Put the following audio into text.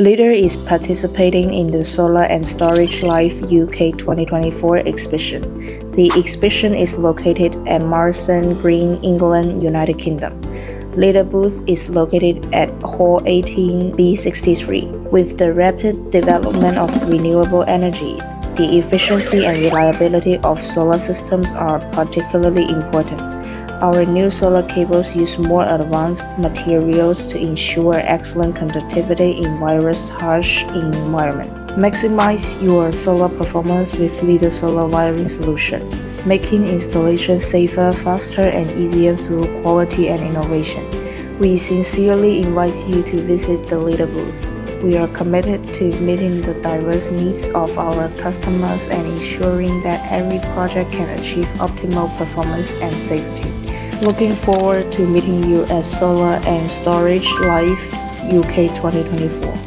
Leader is participating in the Solar and Storage Live UK 2024 exhibition. The exhibition is located at Marston Green, England, United Kingdom. Leader booth is located at Hall 18B63. With the rapid development of renewable energy, the efficiency and reliability of solar systems are particularly important. Our new solar cables use more advanced materials to ensure excellent conductivity in various harsh environments. Maximize your solar performance with Leader Solar Wiring Solution, making installation safer, faster, and easier through quality and innovation. We sincerely invite you to visit the Leader booth. We are committed to meeting the diverse needs of our customers and ensuring that every project can achieve optimal performance and safety. Looking forward to meeting you at Solar and Storage Live UK 2024.